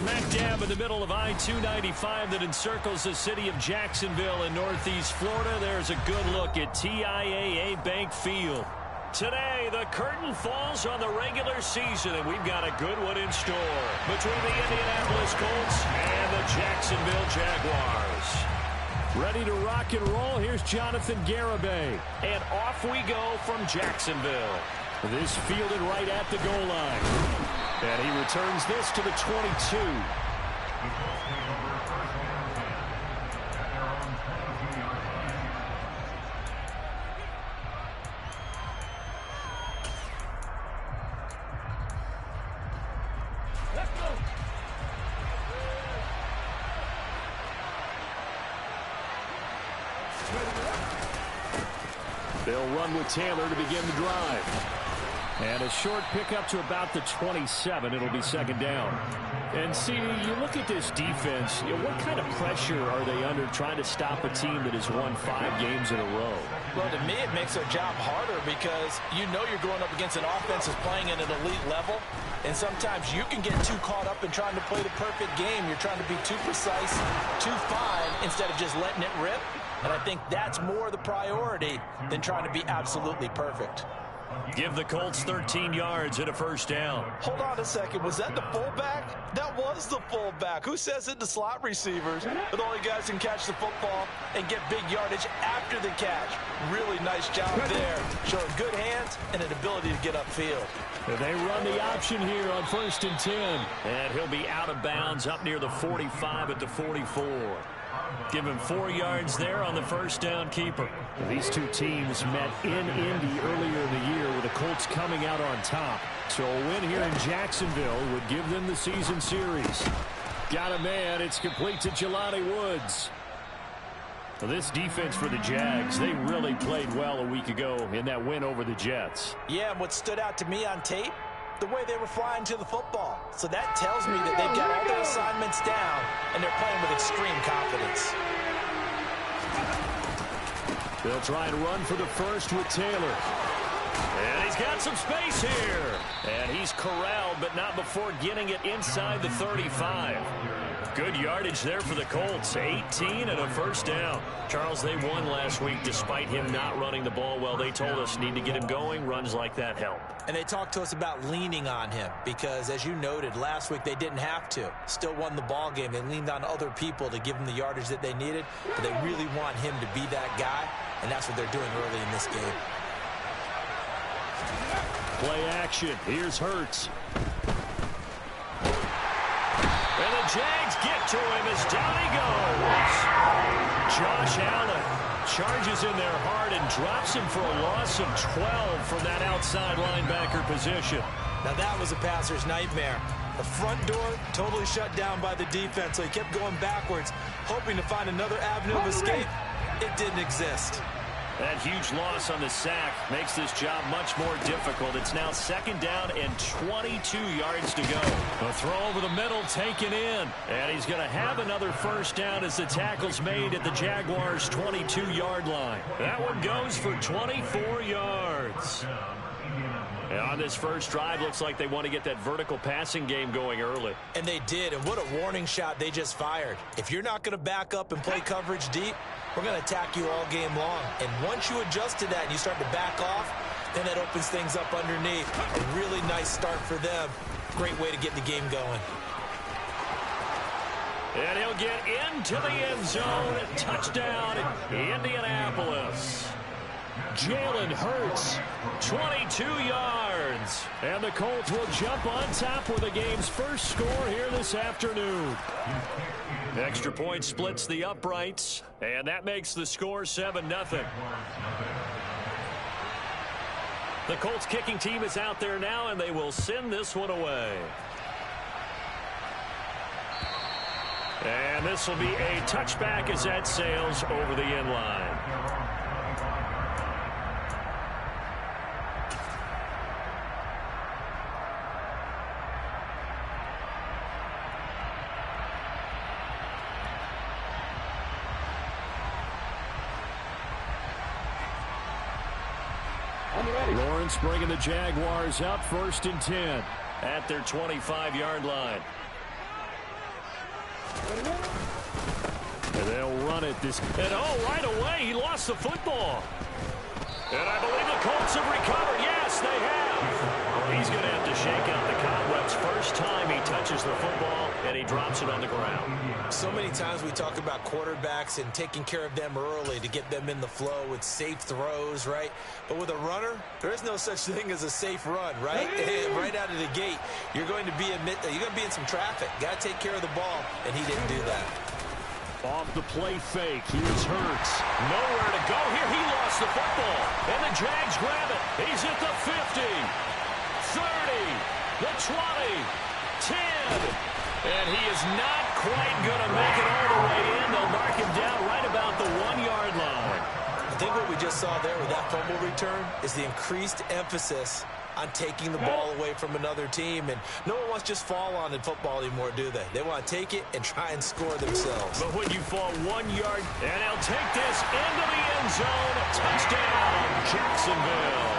Smack dab in the middle of I-295 that encircles the city of Jacksonville in northeast Florida. There's a good look at TIAA Bank Field. Today, the curtain falls on the regular season, and we've got a good one in store between the Indianapolis Colts and the Jacksonville Jaguars. Ready to rock and roll. Here's Jonathan Garibay. And off we go from Jacksonville. This fielded right at the goal line. And he returns this to the 22. They'll run with Taylor to begin the drive. And a short pickup to about the 27. It'll be second down. And see, you look at this defense, what kind of pressure are they under trying to stop a team that has won 5 games in a row? Well, to me, it makes their job harder because you know you're going up against an offense that's playing at an elite level. And sometimes you can get too caught up in trying to play the perfect game. You're trying to be too precise, too fine, instead of just letting it rip. And I think that's more the priority than trying to be absolutely perfect. Give the Colts 13 yards and a first down. Hold on a second. Was that the fullback? That was the fullback. Who says it to slot receivers? But the only guys can catch the football and get big yardage after the catch. Really nice job there. Showing good hands and an ability to get upfield. They run the option here on 1st and 10. And he'll be out of bounds up near the 45 at the 44. Give him 4 yards there on the first down keeper. These two teams met in Indy earlier in the year with the Colts coming out on top. So a win here in Jacksonville would give them the season series. Got a man. It's complete to Jelani Woods. This defense for the Jags, they really played well a week ago in that win over the Jets. Yeah, and what stood out to me on tape, the way they were flying to the football. So that tells me that they've got all their assignments down, and they're playing with extreme confidence. They'll try and run for the first with Taylor. And he's got some space here. And he's corralled, but not before getting it inside the 35. Good yardage there for the Colts. 18 and a first down. Charles, they won last week despite him not running the ball well. They told us need to get him going. Runs like that help. And they talked to us about leaning on him because, as you noted, last week they didn't have to. Still won the ball game. They leaned on other people to give them the yardage that they needed. But they really want him to be that guy, and that's what they're doing early in this game. Play action. Here's Hurts. And the Jags get to him as down he goes. Josh Allen charges in there hard and drops him for a loss of 12 from that outside linebacker position. Now that was a passer's nightmare. The front door totally shut down by the defense, so he kept going backwards, hoping to find another avenue of escape. It didn't exist. That huge loss on the sack makes this job much more difficult. It's now second down and 22 yards to go. A throw over the middle taken in. And he's going to have another first down as the tackle's made at the Jaguars' 22-yard line. That one goes for 24 yards. And on this first drive, looks like they want to get that vertical passing game going early. And they did, and what a warning shot they just fired. If you're not going to back up and play coverage deep, we're going to attack you all game long. And once you adjust to that and you start to back off, then that opens things up underneath. A really nice start for them. Great way to get the game going. And he'll get into the end zone. Touchdown, Indianapolis. Jalen Hurts, 22 yards. And the Colts will jump on top with the game's first score here this afternoon. Extra point splits the uprights, and that makes the score 7-0. The Colts kicking team is out there now, and they will send this one away. And this will be a touchback as that sails over the end line. Lawrence bringing the Jaguars up 1st and 10 at their 25-yard line. And they'll run it this. And right away, he lost the football. And I believe the Colts have recovered. Yes, they have. Well, he's going to have to shake out the cobwebs first time he touches the football, and he drops it on the ground. So many times we talk about quarterbacks and taking care of them early to get them in the flow with safe throws, right? But with a runner, there is no such thing as a safe run, right? Right out of the gate, you're going to be in some traffic. Got to take care of the ball, and he didn't do that. Off the play fake, here's Hurts. Nowhere to go here. He lost the football. And the Jags grab it. He's at the 50, 30, the 20, 10. And he is not quite going to make it all the way in. They'll mark him down right about the 1-yard line. I think what we just saw there with that fumble return is the increased emphasis on taking the ball away from another team. And no one wants to just fall on in football anymore, do they? They want to take it and try and score themselves. But when you fall 1 yard, and he'll take this into the end zone. Touchdown, Jacksonville.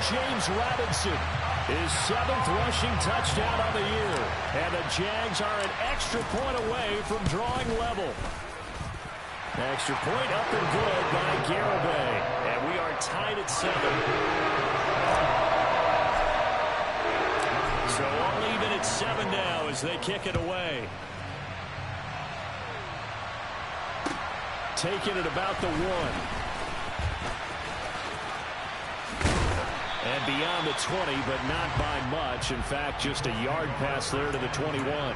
James Robinson, his 7th rushing touchdown of the year. And the Jags are an extra point away from drawing level. Extra point up and good by Garibay. And we are tied at 7. So all even at 7 now as they kick it away. Taking it about the 1. And beyond the 20, but not by much. In fact, just a yard pass there to the 21.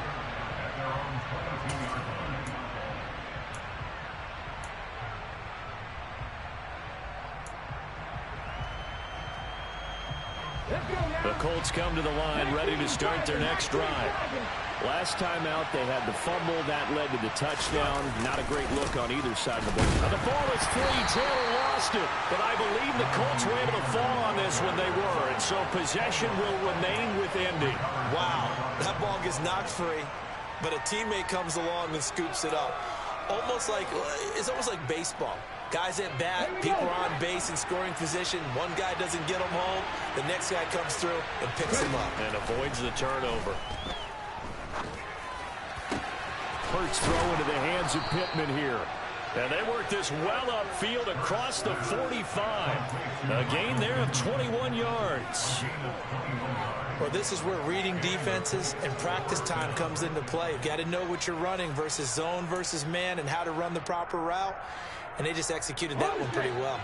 The Colts come to the line, ready to start their next drive. Last time out, they had the fumble. That led to the touchdown. Not a great look on either side of the ball. Now the ball is free. Taylor lost it. But I believe the Colts were able to fall on this when they were. And so possession will remain with Indy. Wow, that ball gets knocked free. But a teammate comes along and scoops it up. It's almost like baseball. Guys at bat, people are on base in scoring position. One guy doesn't get them home. The next guy comes through and picks him up. And avoids the turnover. Hurts throw into the hands of Pittman here. And they work this well upfield across the 45. A gain there of 21 yards. Well, this is where reading defenses and practice time comes into play. You've got to know what you're running versus zone versus man and how to run the proper route. And they just executed that one pretty well.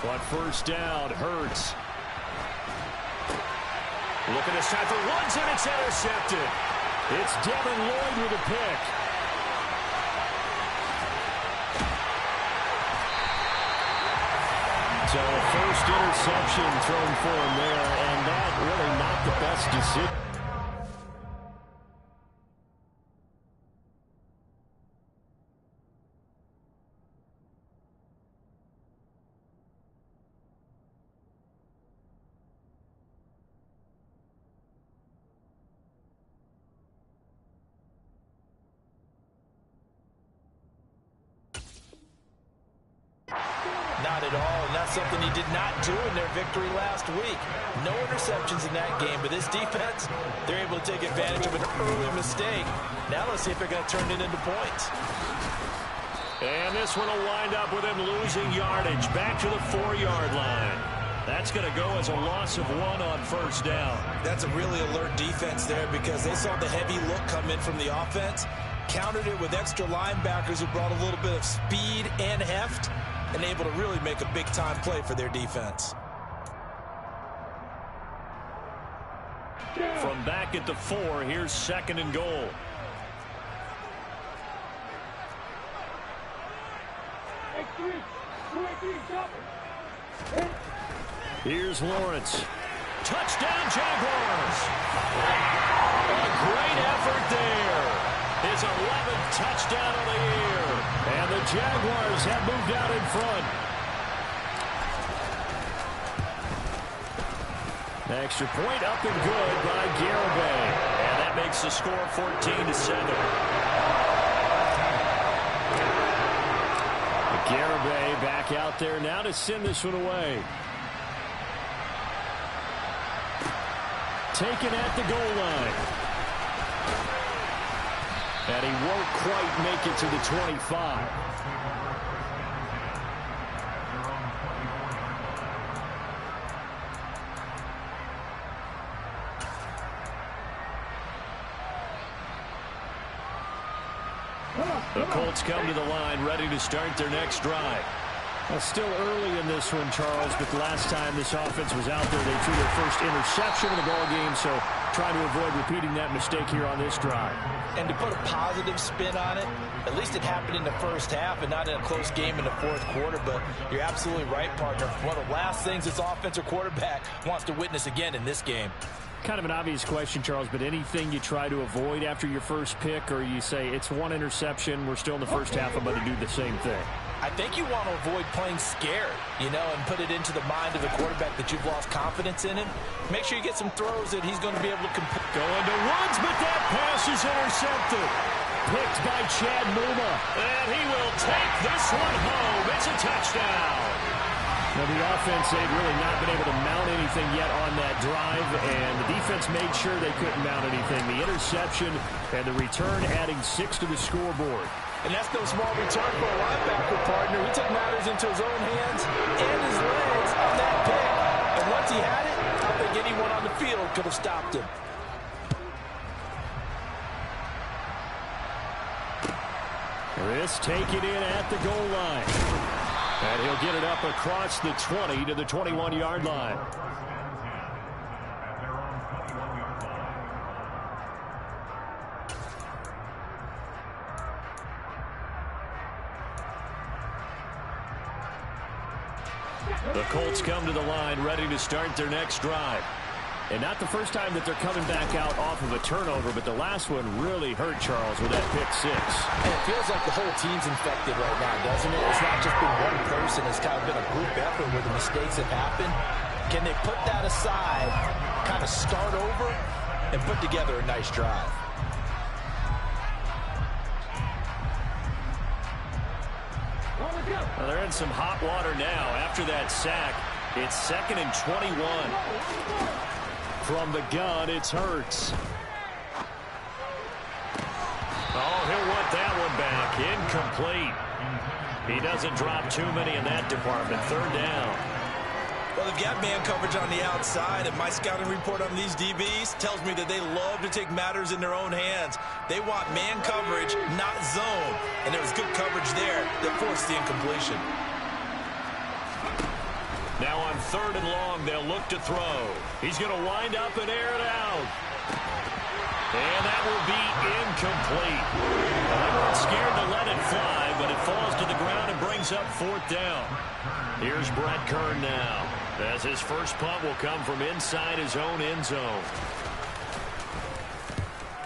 But first down, Hurts. Looking this time for Woods, and it's intercepted. It's Devin Lloyd with a pick. So a first interception thrown for him there, and that really not the best decision. Not at all, and that's something he did not do in their victory last week. No interceptions in that game, but this defense, they're able to take advantage of an early mistake. Now let's see if they're going to turn it into points. And this one will wind up with him losing yardage back to the 4-yard line. That's going to go as a loss of 1 on first down. That's a really alert defense there because they saw the heavy look come in from the offense, countered it with extra linebackers who brought a little bit of speed and heft, and able to really make a big-time play for their defense. From back at the 4, here's 2nd and goal. Here's Lawrence. Touchdown, Jaguars! A great effort there. His 11th touchdown of the year. And the Jaguars have moved out in front. Extra point up and good by Garibay. And makes the score 14-7. Garibay back out there now to send this one away. Taken at the goal line. And he won't quite make it to the 25. The Colts come to the line, ready to start their next drive. Well, still early in this one, Charles, but the last time this offense was out there, they threw their first interception in the ball game, so trying to avoid repeating that mistake here on this drive. And to put a positive spin on it, at least it happened in the first half and not in a close game in the fourth quarter, but you're absolutely right, partner. One of the last things this offensive quarterback wants to witness again in this game. Kind of an obvious question, Charles, but anything you try to avoid after your first pick, or you say it's one interception, we're still in the first half, I'm going to do the same thing? I think you want to avoid playing scared, and put it into the mind of the quarterback that you've lost confidence in him. Make sure you get some throws that he's going to be able to complete. Going to Woods, but that pass is intercepted. Picked by Chad Muma. And he will take this one home. It's a touchdown. Now, the offense, they'd really not been able to mount anything yet on that drive, and the defense made sure they couldn't mount anything. The interception and the return adding 6 to the scoreboard. And that's no small return for a linebacker, partner. He took matters into his own hands and his legs on that pick. And once he had it, I don't think anyone on the field could have stopped him. Chris taking in at the goal line. And he'll get it up across the 20 to the 21-yard line. The Colts come to the line, ready to start their next drive. And not the first time that they're coming back out off of a turnover, but the last one really hurt Charles with that pick 6. And it feels like the whole team's infected right now, doesn't it? It's not just been one person. It's kind of been a group effort where the mistakes have happened. Can they put that aside, kind of start over, and put together a nice drive? Well, they're in some hot water now after that sack. It's 2nd and 21. From the gun, it's Hurts. Oh, he'll want that one back. Incomplete. He doesn't drop too many in that department. 3rd down. Well, they've got man coverage on the outside, and my scouting report on these DBs tells me that they love to take matters in their own hands. They want man coverage, not zone. And there was good coverage there that forced the incompletion. Now on 3rd and long, they'll look to throw. He's going to wind up and air it out. And that will be incomplete. Well, they weren't scared to let it fly, but it falls to the ground and brings up 4th down. Here's Brett Kern now, as his first punt will come from inside his own end zone.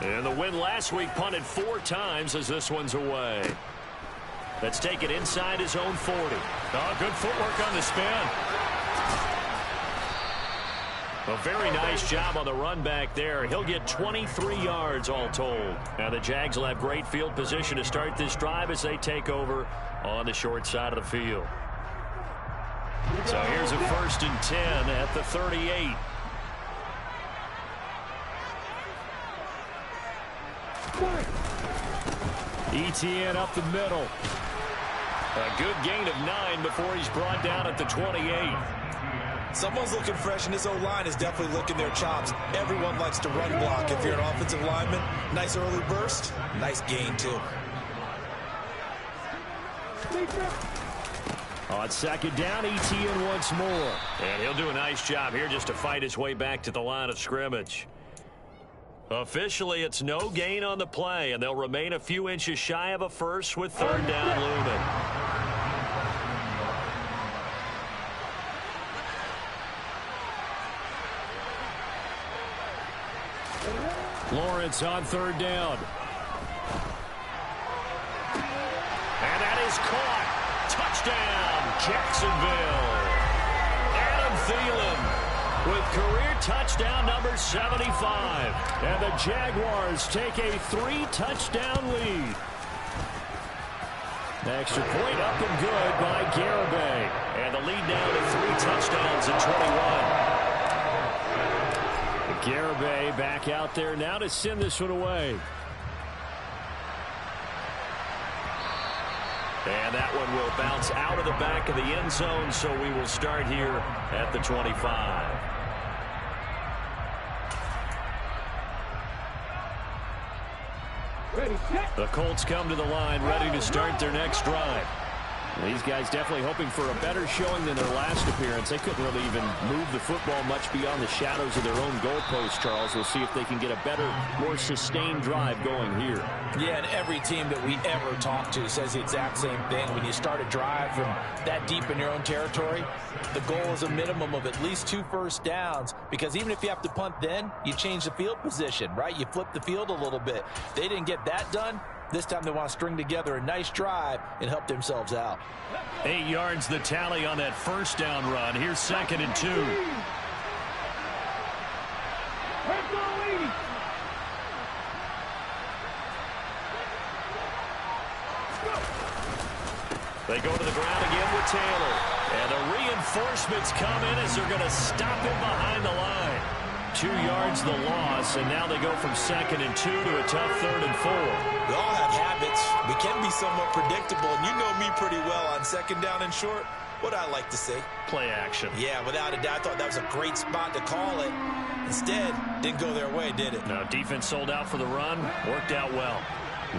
And the win last week punted 4 times as this one's away. Let's take it inside his own 40. Oh, good footwork on the spin. A very nice job on the run back there. He'll get 23 yards all told. Now the Jags will have great field position to start this drive as they take over on the short side of the field. So here's a 1st and 10 at the 38. ETN up the middle. A good gain of 9 before he's brought down at the 28. Someone's looking fresh, and this O-line is definitely licking their chops. Everyone likes to run block. If you're an offensive lineman, nice early burst, nice gain, too. On 2nd down, ETN once more. And he'll do a nice job here just to fight his way back to the line of scrimmage. Officially, it's no gain on the play, and they'll remain a few inches shy of a first with 3rd down looming. Lawrence on 3rd down. And that is caught. Touchdown, Jacksonville. Adam Thielen with career touchdown number 75. And the Jaguars take a 3-touchdown lead. Extra point up and good by Garibay. And the lead now to 3 touchdowns at 21. Garibay back out there now to send this one away. And that one will bounce out of the back of the end zone, so we will start here at the 25. The Colts come to the line, ready to start their next drive. These guys definitely hoping for a better showing than their last appearance. They couldn't really even move the football much beyond the shadows of their own goalpost, Charles. We'll see if they can get a better, more sustained drive going here. Yeah, and every team that we ever talk to says the exact same thing. When you start a drive from that deep in your own territory, the goal is a minimum of at least 2 first downs, because even if you have to punt then, you change the field position, right? You flip the field a little bit. They didn't get that done. This time they want to string together a nice drive and help themselves out. 8 yards the tally on that first down run. Here's 2nd and 2. They go to the ground again with Taylor. And the reinforcements come in as they're going to stop him behind the line. 2 yards the loss, and now they go from 2nd and 2 to a tough 3rd and 4. We all have habits. We can be somewhat predictable, and you know me pretty well on 2nd down and short. What I like to say? Play action. Yeah, without a doubt, I thought that was a great spot to call it. Instead, didn't go their way, did it? No, defense sold out for the run. Worked out well.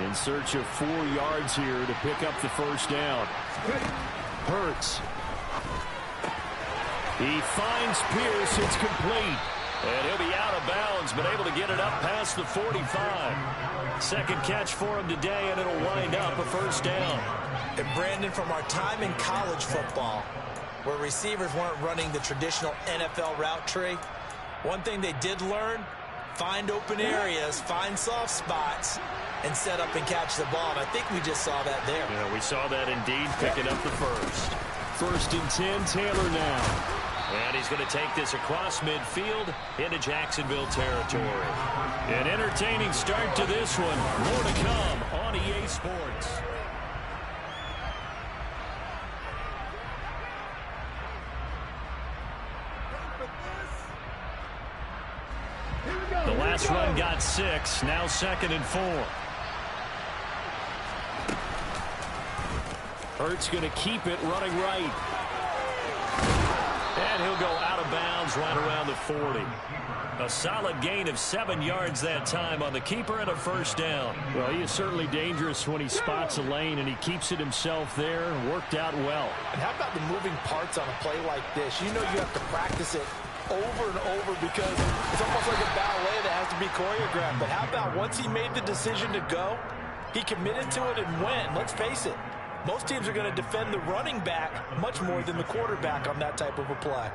In search of 4 yards here to pick up the first down. Hurts. He finds Pierce. It's complete. And he'll be out of bounds, but able to get it up past the 45. Second catch for him today, and it'll wind up a first down. And Brandon, from our time in college football, where receivers weren't running the traditional NFL route tree, one thing they did learn, find open areas, find soft spots, and set up and catch the ball. And I think we just saw that there. Yeah, we saw that indeed, picking up the first. 1st and 10, Taylor now. And he's going to take this across midfield into Jacksonville territory. An entertaining start to this one. More to come on EA Sports. The last run got 6. Now 2nd and 4. Hurts going to keep it running right. And he'll go out of bounds right around the 40. A solid gain of 7 yards that time on the keeper and a first down. Well, he is certainly dangerous when he spots a lane, and he keeps it himself there. Worked out well. And how about the moving parts on a play like this? You know you have to practice it over and over because it's almost like a ballet that has to be choreographed. But how about once he made the decision to go, he committed to it and went. Let's face it. Most teams are going to defend the running back much more than the quarterback on that type of a play.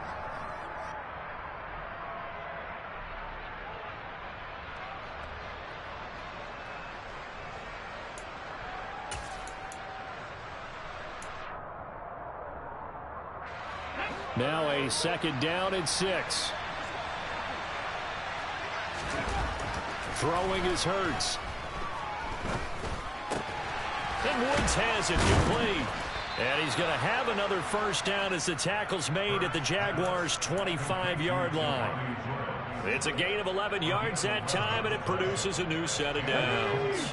Now a 2nd down and 6. Throwing is Hurts. And Woods has it complete. And he's going to have another first down as the tackle's made at the Jaguars' 25-yard line. It's a gain of 11 yards that time, and it produces a new set of downs.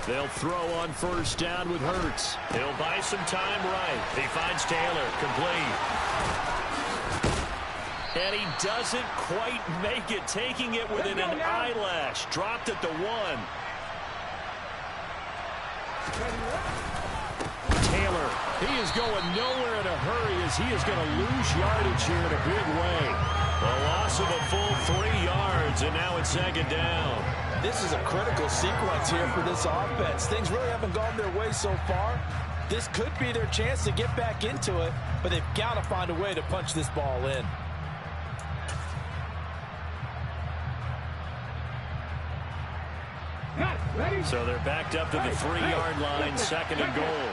They'll throw on first down with Hurts. He'll buy some time right. He finds Taylor, complete. And he doesn't quite make it, taking it within an eyelash. Dropped at the 1. Taylor, he is going nowhere in a hurry as he is going to lose yardage here in a big way. A loss of a full 3 yards, and now it's 2nd down. This is a critical sequence here for this offense. Things really haven't gone their way so far. This could be their chance to get back into it, but they've got to find a way to punch this ball in. So they're backed up to the 3-yard line, 2nd and goal.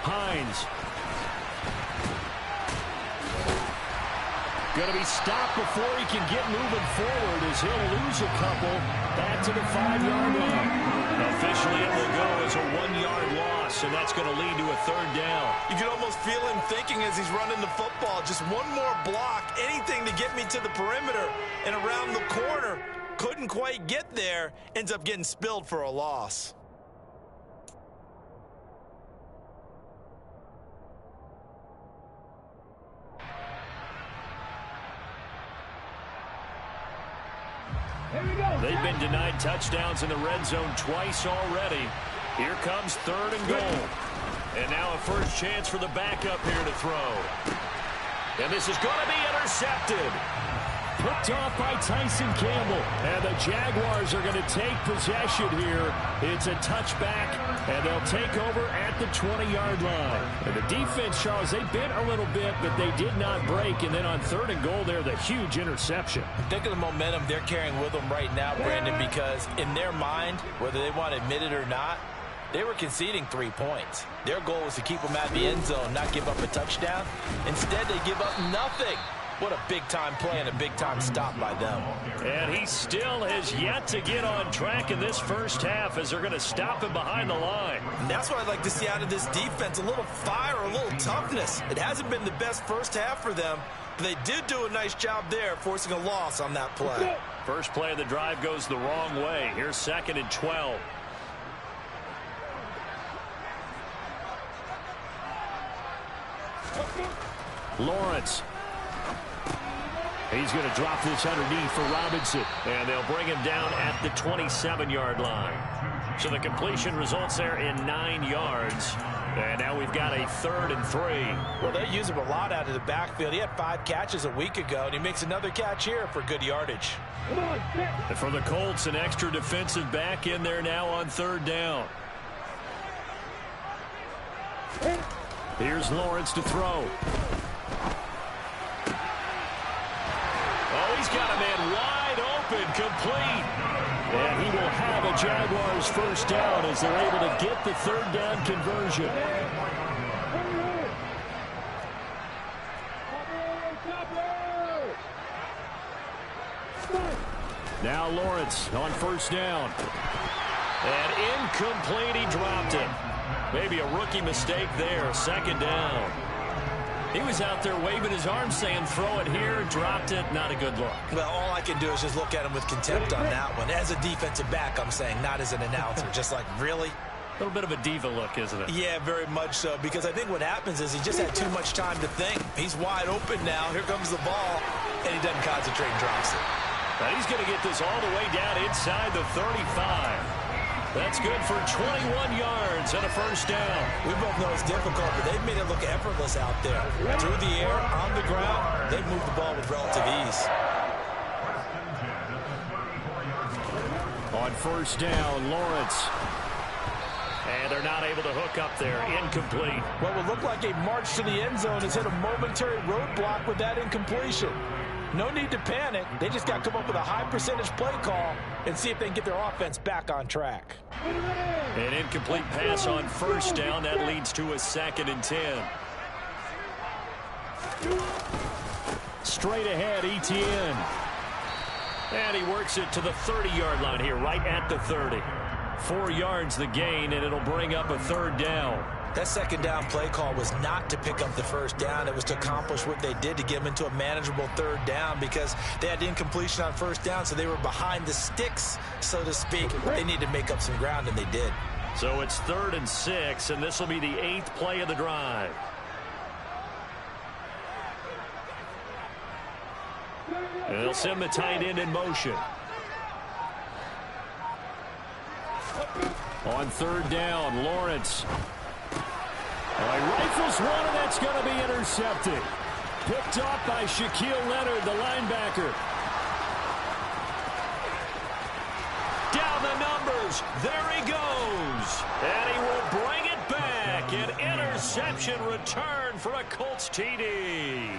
Hines. Going to be stopped before he can get moving forward as he'll lose a couple back to the 5-yard line. Officially, it will go as a 1-yard loss, and that's going to lead to a 3rd down. You can almost feel him thinking as he's running the football, just one more block, anything to get me to the perimeter and around the corner. Couldn't quite get there, ends up getting spilled for a loss. They've been denied touchdowns in the red zone twice already. Here comes 3rd and goal. And now a first chance for the backup here to throw. And this is going to be intercepted. Picked off by Tyson Campbell. And the Jaguars are going to take possession here. It's a touchback, and they'll take over at the 20-yard line. And the defense, Charles, they bit a little bit, but they did not break. And then on 3rd and goal there, the huge interception. Think of the momentum they're carrying with them right now, Brandon, because in their mind, whether they want to admit it or not, they were conceding 3 points. Their goal was to keep them out of the end zone, not give up a touchdown. Instead, they give up nothing. What a big-time play and a big-time stop by them. And he still has yet to get on track in this first half as they're going to stop him behind the line. And that's what I'd like to see out of this defense, a little fire, a little toughness. It hasn't been the best first half for them, but they did do a nice job there, forcing a loss on that play. First play of the drive goes the wrong way. Here's 2nd and 12. Lawrence. He's going to drop this underneath for Robinson. And they'll bring him down at the 27-yard line. So the completion results there in 9 yards. And now we've got a 3rd and 3. Well, they use him a lot out of the backfield. He had 5 catches a week ago, and he makes another catch here for good yardage. And for the Colts, an extra defensive back in there now on 3rd down. Here's Lawrence to throw. Oh, he's got a man wide open, complete. And he will have a Jaguars first down as they're able to get the 3rd down conversion. Now Lawrence on first down. And incomplete, he dropped it. Maybe a rookie mistake there, 2nd down. He was out there waving his arms saying, throw it here, dropped it, not a good look. Well, all I can do is just look at him with contempt on that one. As a defensive back, I'm saying, not as an announcer. Just like, really? A little bit of a diva look, isn't it? Yeah, very much so, because I think what happens is he just had too much time to think. He's wide open now. Here comes the ball, and he doesn't concentrate and drops it. Now he's going to get this all the way down inside the 35. That's good for 21 yards and a first down. We both know it's difficult, but they've made it look effortless out there. Through the air, on the ground, they've moved the ball with relative ease. On first down, Lawrence. And they're not able to hook up there. Incomplete. What would look like a march to the end zone has hit a momentary roadblock with that incompletion. No need to panic. They just got to come up with a high percentage play call and see if they can get their offense back on track. An incomplete pass on first down. That leads to a 2nd and 10. Straight ahead, Etienne. And he works it to the 30-yard line here, right at the 30. 4 yards the gain, and it'll bring up a 3rd down. That 2nd down play call was not to pick up the first down. It was to accomplish what they did to get them into a manageable 3rd down because they had incompletion on first down, so they were behind the sticks, so to speak. They needed to make up some ground, and they did. So it's 3rd and 6, and this will be the 8th play of the drive. And they'll send the tight end in motion. On 3rd down, Lawrence. He rifles one, and that's going to be intercepted. Picked off by Shaquille Leonard, the linebacker. Down the numbers. There he goes. And he will bring it back. An interception return for a Colts TD.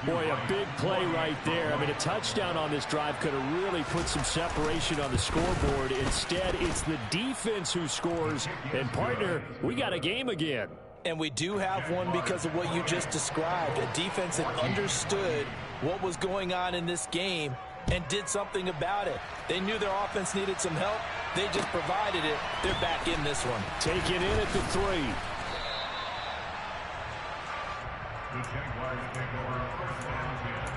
Boy, a big play right there. I mean, a touchdown on this drive could have really put some separation on the scoreboard. Instead, it's the defense who scores. And, partner, we got a game again. And we do have one because of what you just described. A defense that understood what was going on in this game and did something about it. They knew their offense needed some help. They just provided it. They're back in this one. Take it in at the 3. The Jaguars take over first down again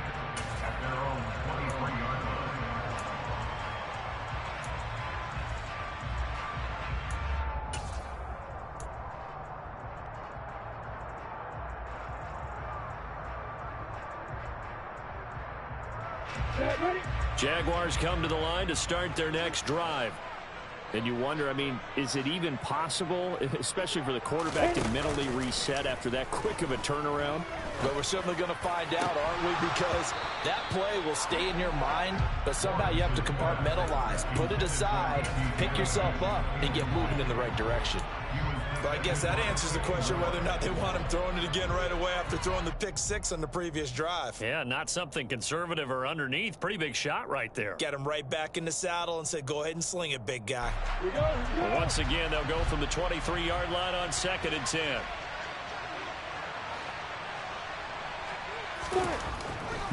at their own 23-yard line. Jaguars come to the line to start their next drive. And you wonder, I mean, is it even possible, especially for the quarterback, to mentally reset after that quick of a turnaround? But we're certainly going to find out, aren't we? Because that play will stay in your mind, but somehow you have to compartmentalize. Put it aside, pick yourself up, and get moving in the right direction. But I guess that answers the question whether or not they want him throwing it again right away after throwing the pick 6 on the previous drive. Yeah, not something conservative or underneath. Pretty big shot right there. Get him right back in the saddle and said, go ahead and sling it, big guy. Well, once again, they'll go from the 23-yard line on 2nd and 10.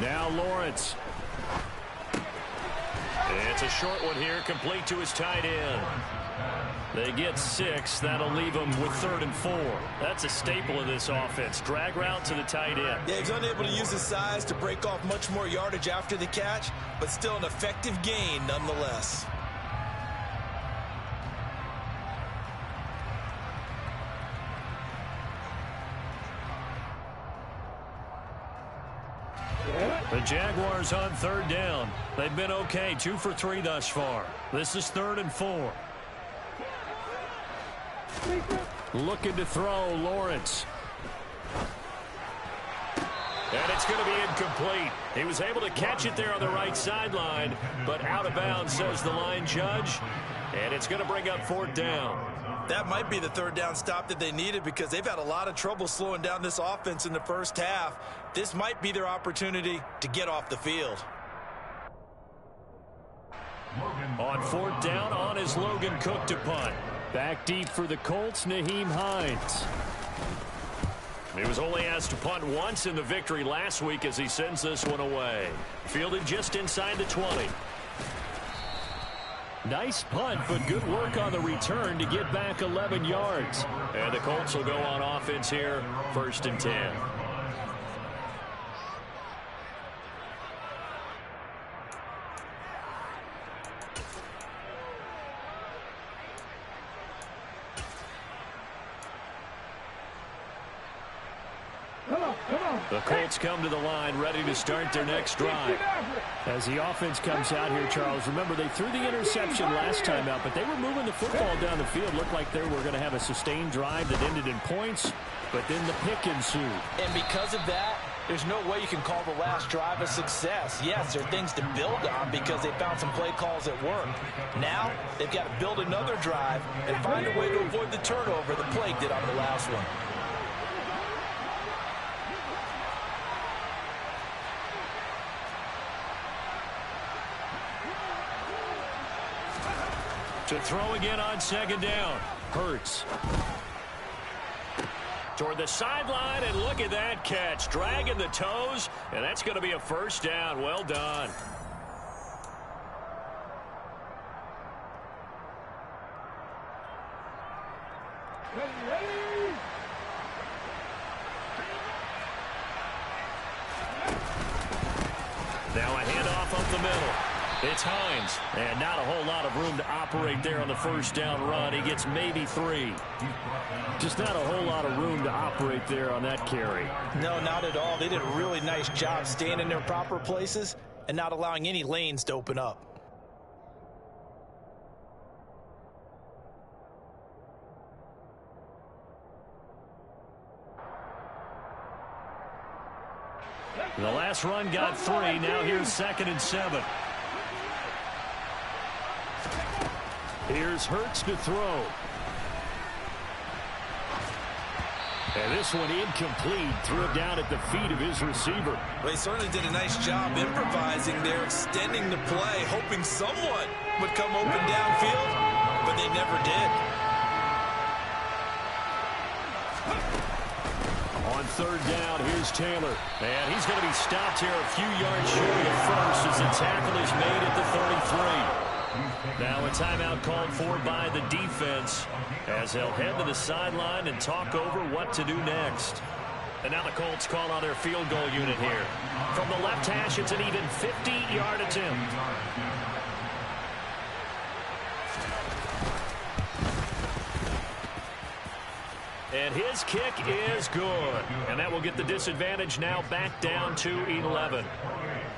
Now Lawrence. It's a short one here, complete to his tight end. They get 6. That'll leave them with 3rd and 4. That's a staple of this offense. Drag route to the tight end. Yeah, he's unable to use his size to break off much more yardage after the catch, but still an effective gain nonetheless. The Jaguars on 3rd down. They've been okay, 2 for 3 thus far. This is 3rd and 4. Looking to throw, Lawrence. And it's going to be incomplete. He was able to catch it there on the right sideline, but out of bounds, says the line judge. And it's going to bring up 4th down. That might be the 3rd down stop that they needed because they've had a lot of trouble slowing down this offense in the first half. This might be their opportunity to get off the field. On 4th down, on is Logan Cook to punt. Back deep for the Colts, Nyheim Hines. He was only asked to punt once in the victory last week as he sends this one away. Fielded just inside the 20. Nice punt, but good work on the return to get back 11 yards. And the Colts will go on offense here, 1st and 10. The Colts come to the line, ready to start their next drive. As the offense comes out here, Charles, remember they threw the interception last time out, but they were moving the football down the field. Looked like they were going to have a sustained drive that ended in points, but then the pick ensued. And because of that, there's no way you can call the last drive a success. Yes, there are things to build on because they found some play calls that worked. Now, they've got to build another drive and find a way to avoid the turnover the plague did on the last one. To throw again on 2nd down. Hurts. Toward the sideline, and look at that catch. Dragging the toes, and that's going to be a 1st down. Well done. Now a handoff up the middle. It's Hines, and not a whole lot of room to operate there on the 1st down run. He gets maybe 3. Just not a whole lot of room to operate there on that carry. No, not at all. They did a really nice job staying in their proper places and not allowing any lanes to open up. The last run got 3. Now here's 2nd and 7. Here's Hurts to throw. And this one incomplete. Threw it down at the feet of his receiver. Well, he certainly did a nice job improvising there, extending the play, hoping someone would come open downfield, but they never did. On third down, here's Taylor. And he's going to be stopped here a few yards short of first as the tackle is made at the 33. Now a timeout called for by the defense as they'll head to the sideline and talk over what to do next. And now the Colts call on their field goal unit here. From the left hash, it's an even 50-yard attempt. And his kick is good. And that will get the disadvantage now back down to 11.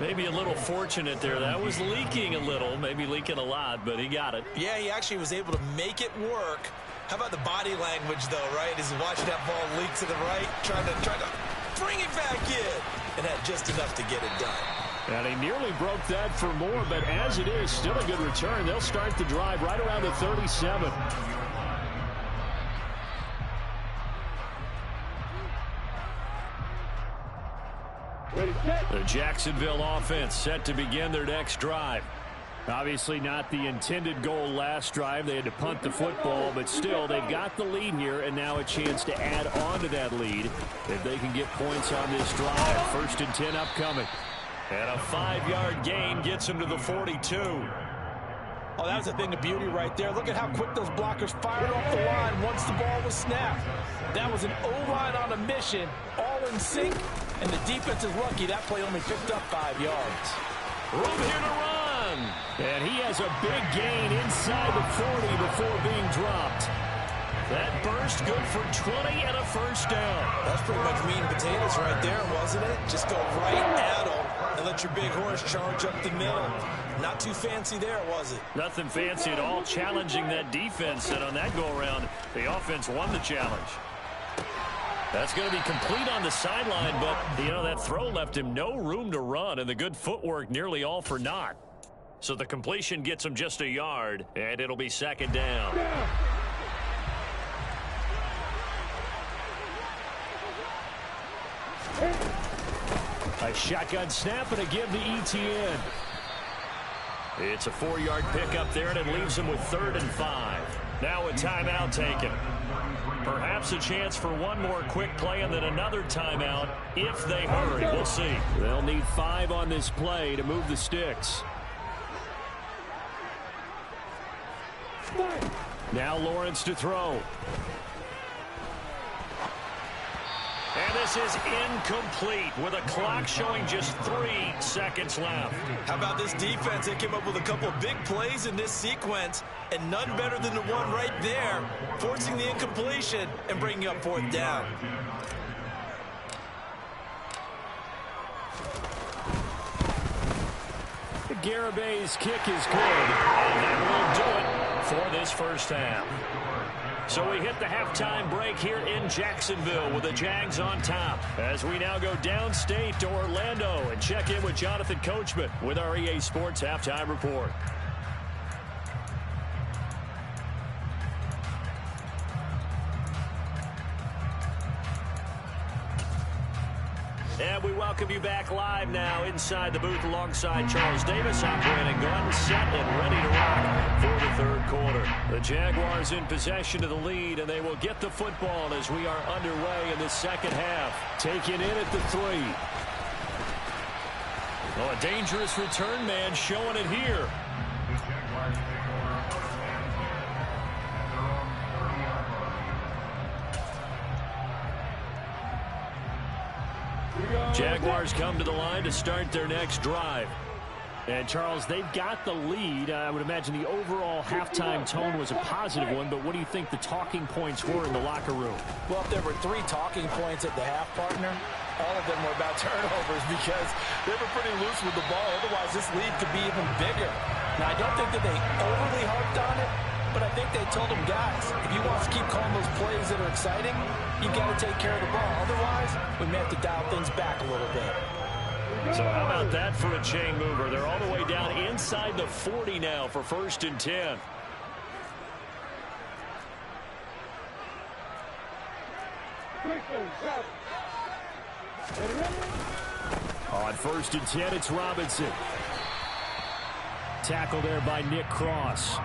Maybe a little fortunate there. That was leaking a little, maybe leaking a lot, but he got it. Yeah, he actually was able to make it work. How about the body language, though, right? As he watched that ball leak to the right, trying to bring it back in, and had just enough to get it done. And he nearly broke that for more, but as it is, still a good return. They'll start the drive right around the 37. The Jacksonville offense set to begin their next drive. Obviously not the intended goal last drive. They had to punt the football, but still they've got the lead here, and now a chance to add on to that lead if they can get points on this drive. 1st and 10 upcoming. And a 5-yard gain gets him to the 42. Oh, that was a thing of beauty right there. Look at how quick those blockers fired off the line once the ball was snapped. That was an O-line on a mission, all in sync, and the defense is lucky that play only picked up 5 yards. Room here to run. And he has a big gain inside the 40 before being dropped. That burst good for 20 and a first down. That's pretty much meat and potatoes right there, wasn't it? Just go right at him and let your big horse charge up the middle. Not too fancy there, was it? Nothing fancy at all, challenging that defense. And on that go-around, the offense won the challenge. That's going to be complete on the sideline, but, you know, that throw left him no room to run, and the good footwork nearly all for naught. So the completion gets him just a yard, and it'll be 2nd down. A shotgun snap and a give to ETN. It's a 4-yard pickup there, and it leaves him with 3rd and 5. Now a timeout taken. Perhaps a chance for one more quick play and then another timeout if they hurry. We'll see. They'll need 5 on this play to move the sticks. Now Lawrence to throw. And this is incomplete with a clock showing just 3 seconds left. How about this defense? They came up with a couple of big plays in this sequence, and none better than the one right there, forcing the incompletion and bringing up 4th down. Garabay's kick is good, and that will do it for this first half. So we hit the halftime break here in Jacksonville with the Jags on top as we now go downstate to Orlando and check in with Jonathan Coachman with our EA Sports Halftime Report. And we welcome you back live now inside the booth alongside Charles Davis. I'm Brandon Gunn, set and ready to rock for the 3rd quarter. The Jaguars in possession of the lead, and they will get the football as we are underway in the 2nd half. Taken in at the 3. Oh, a dangerous return man showing it here. The Jaguars take over 1st and 10 at their own 30-yard line. Jaguars come to the line to start their next drive. And, Charles, they've got the lead. I would imagine the overall halftime tone was a positive one, but what do you think the talking points were in the locker room? Well, if there were 3 talking points at the half, partner, all of them were about turnovers because they were pretty loose with the ball. Otherwise, this lead could be even bigger. Now, I don't think that they overly harped on it, but I think they told them, guys, if you want us to keep calling those plays that are exciting, you've got to take care of the ball. Otherwise, we may have to dial things back a little bit. So how about that for a chain mover? They're all the way down inside the 40 now for 1st and 10. On 1st and 10, it's Robinson. Tackle there by Nick Cross.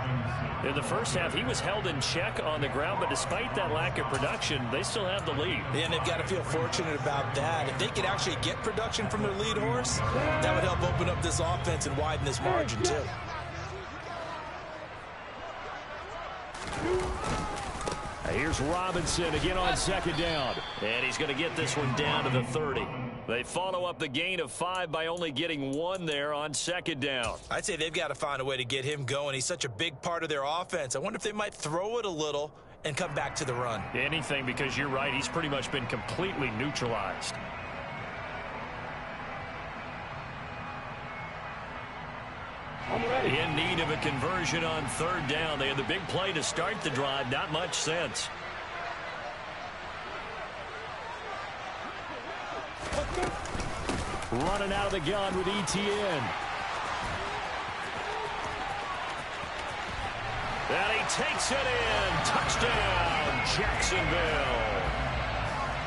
In the first half, he was held in check on the ground, but despite that lack of production, they still have the lead. Yeah, and they've got to feel fortunate about that. If they could actually get production from their lead horse, that would help open up this offense and widen this margin, too. Here's Robinson again on 2nd down. And he's going to get this one down to the 30. They follow up the gain of 5 by only getting 1 there on 2nd down. I'd say they've got to find a way to get him going. He's such a big part of their offense. I wonder if they might throw it a little and come back to the run. Anything, because you're right. He's pretty much been completely neutralized. In need of a conversion on 3rd down. They had the big play to start the drive. Not much sense. Running out of the gun with ETN. And he takes it in. Touchdown, Jacksonville.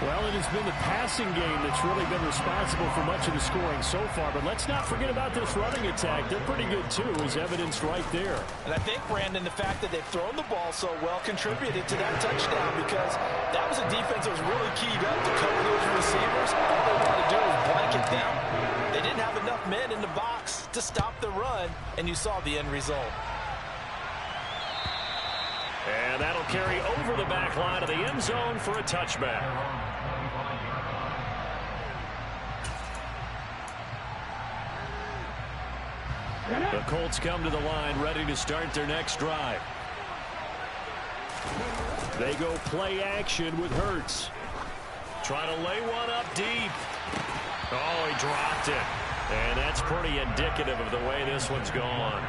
Well, it has been the passing game that's really been responsible for much of the scoring so far. But let's not forget about this running attack. They're pretty good, too, as evidenced right there. And I think, Brandon, the fact that they've thrown the ball so well contributed to that touchdown, because that was a defense that was really keyed up to cover those receivers. All they wanted to do was blanket them. They didn't have enough men in the box to stop the run, and you saw the end result. And that'll carry over the back line of the end zone for a touchback. The Colts come to the line ready to start their next drive. They go play action with Hurts. Trying to lay one up deep. Oh, he dropped it. And that's pretty indicative of the way this one's gone.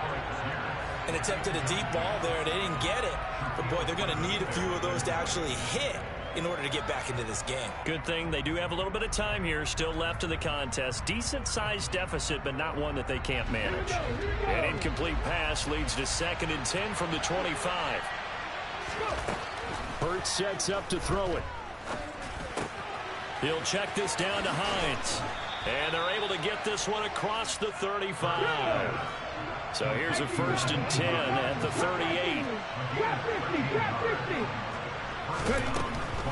And attempted a deep ball there. They didn't get it. But, boy, they're going to need a few of those to actually hit in order to get back into this game. Good thing they do have a little bit of time here still left in the contest. Decent-sized deficit, but not one that they can't manage. An incomplete pass leads to 2nd and 10 from the 25. Hurts sets up to throw it. He'll check this down to Hines. And they're able to get this one across the 35. So here's a 1st and 10 at the 38.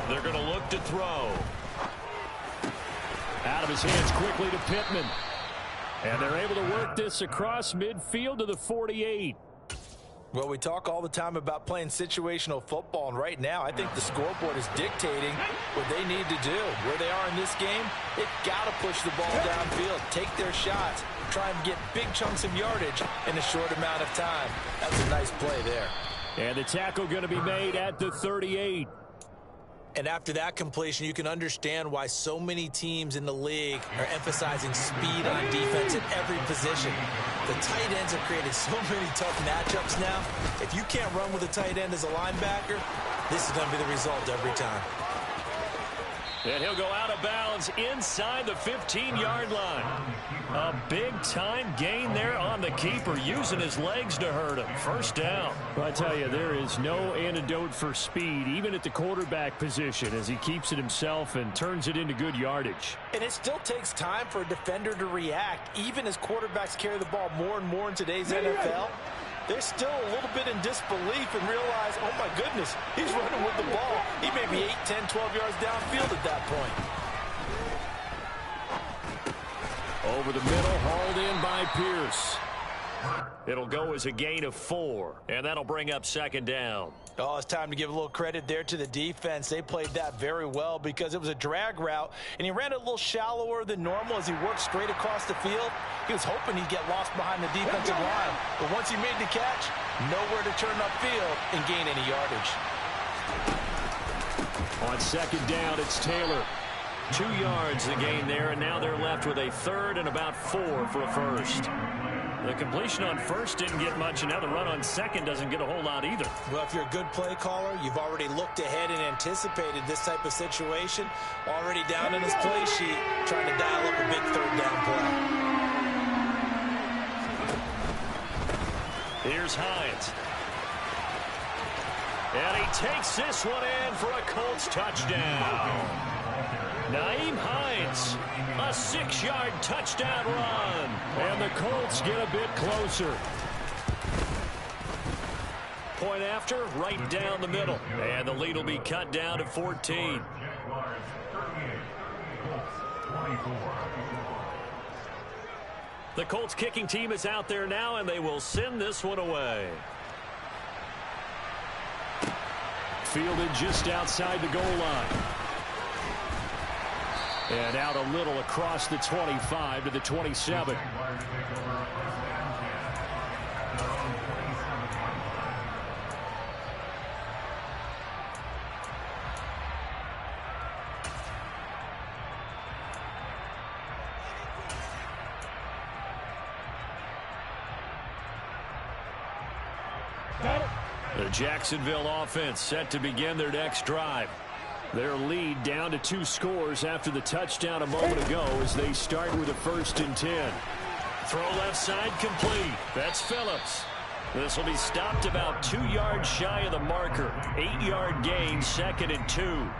They're going to look to throw. Out of his hands quickly to Pittman. And they're able to work this across midfield to the 48. Well, we talk all the time about playing situational football, and right now I think the scoreboard is dictating what they need to do. Where they are in this game, they've got to push the ball downfield, take their shots, try and get big chunks of yardage in a short amount of time. That's a nice play there. And the tackle going to be made at the 38. And after that completion, you can understand why so many teams in the league are emphasizing speed on defense at every position. The tight ends have created so many tough matchups now. If you can't run with a tight end as a linebacker, this is going to be the result every time. And he'll go out of bounds inside the 15-yard line. A big-time gain there on the keeper, using his legs to hurt him. 1st down. Well, I tell you, there is no antidote for speed, even at the quarterback position, as he keeps it himself and turns it into good yardage. And it still takes time for a defender to react, even as quarterbacks carry the ball more and more in today's NFL. They're still a little bit in disbelief and realize, oh, my goodness, he's running with the ball. He may be 8, 10, 12 yards downfield at that point. Over the middle, hauled in by Pierce. It'll go as a gain of 4, and that'll bring up 2nd down. Oh, it's time to give a little credit there to the defense. They played that very well because it was a drag route, and he ran it a little shallower than normal as he worked straight across the field. He was hoping he'd get lost behind the defensive line, but once he made the catch, nowhere to turn upfield and gain any yardage. On 2nd down, it's Taylor. 2 yards the gain there, and now they're left with a 3rd and about 4 for a 1st. The completion on 1st didn't get much, and now the run on 2nd doesn't get a whole lot either. Well, if you're a good play caller, you've already looked ahead and anticipated this type of situation. Already down in his play sheet, trying to dial up a big 3rd down play. Here's Hines. And he takes this one in for a Colts touchdown. Nyheim Hines, a 6-yard touchdown run. And the Colts get a bit closer. Point after, right down the middle. And the lead will be cut down to 14. The Colts kicking team is out there now, and they will send this one away. Fielded just outside the goal line. And out a little across the 25 to the 27. The Jacksonville offense set to begin their next drive. Their lead down to 2 scores after the touchdown a moment ago as they start with a 1st and 10. Throw left side complete. That's Phillips. This will be stopped about 2 yards shy of the marker. 8-yard gain, 2nd and 2.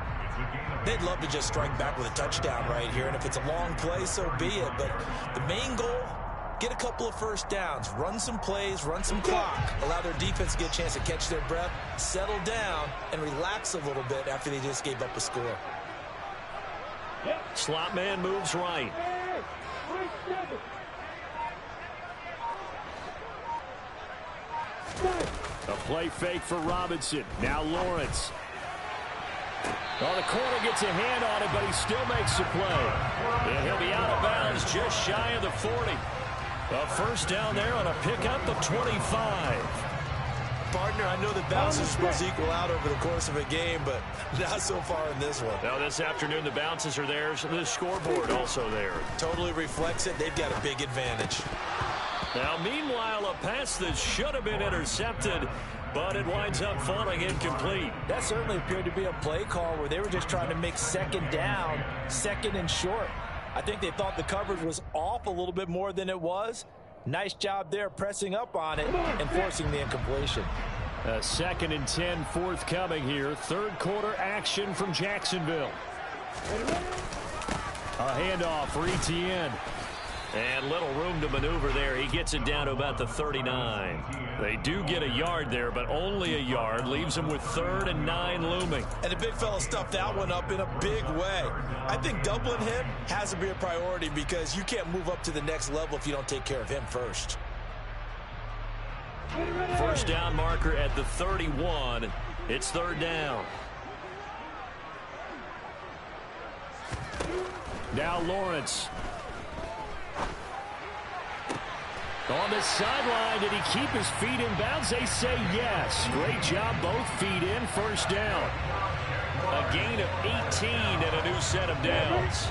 They'd love to just strike back with a touchdown right here, and if it's a long play, so be it. But the main goal, get a couple of 1st downs, run some plays, run some clock, allow their defense to get a chance to catch their breath, settle down, and relax a little bit after they just gave up a score. Slot man moves right. A play fake for Robinson. Now Lawrence. Oh, the corner gets a hand on it, but he still makes the play. And he'll be out of bounds just shy of the 40. A 1st down there on a pickup of 25. Partner, I know the bounces are supposed to equal out over the course of a game, but not so far in this one. Now this afternoon, the bounces are there. So the scoreboard also there. Totally reflects it. They've got a big advantage. Now, meanwhile, a pass that should have been intercepted, but it winds up falling incomplete. That certainly appeared to be a play call where they were just trying to make 2nd down, 2nd and short. I think they thought the coverage was off a little bit more than it was. Nice job there pressing up on it and forcing the incompletion. A 2nd and 10 forthcoming here. 3rd quarter action from Jacksonville. A handoff for Etienne. And little room to maneuver there. He gets it down to about the 39. They do get a yard there, but only a yard. Leaves him with 3rd and 9 looming. And the big fella stuffed that one up in a big way. I think doubling him has to be a priority because you can't move up to the next level if you don't take care of him first. 1st down marker at the 31. It's 3rd down. Now Lawrence. On the sideline, did he keep his feet in bounds? They say yes. Great job, both feet in, 1st down. A gain of 18 and a new set of downs.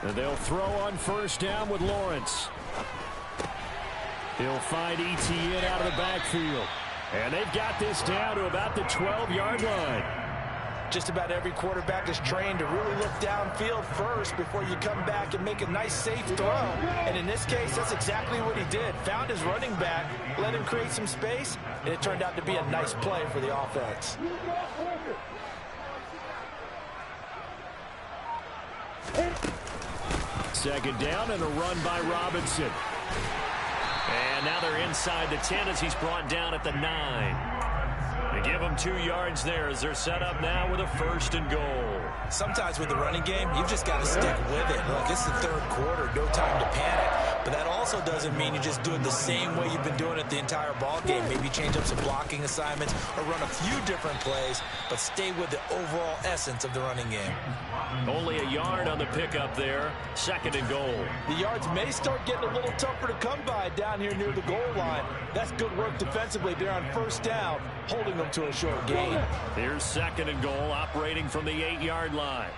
And they'll throw on 1st down with Lawrence. He'll find Etienne out of the backfield. And they've got this down to about the 12-yard line. Just about every quarterback is trained to really look downfield first before you come back and make a nice, safe throw. And in this case, that's exactly what he did. Found his running back, let him create some space, and it turned out to be a nice play for the offense. Second down and a run by Robinson. And now they're inside the 10 as he's brought down at the 9. They give him 2 yards there as they're set up now with a 1st and goal. Sometimes with the running game, you've just got to stick with it. Look, it's the 3rd quarter, no time to panic. But that also doesn't mean you just do it the same way you've been doing it the entire ball game. Maybe change up some blocking assignments or run a few different plays, but stay with the overall essence of the running game. Only a yard on the pickup there. 2nd and goal. The yards may start getting a little tougher to come by down here near the goal line. That's good work defensively there on 1st down, holding them to a short gain. Here's 2nd and goal, operating from the 8-yard line.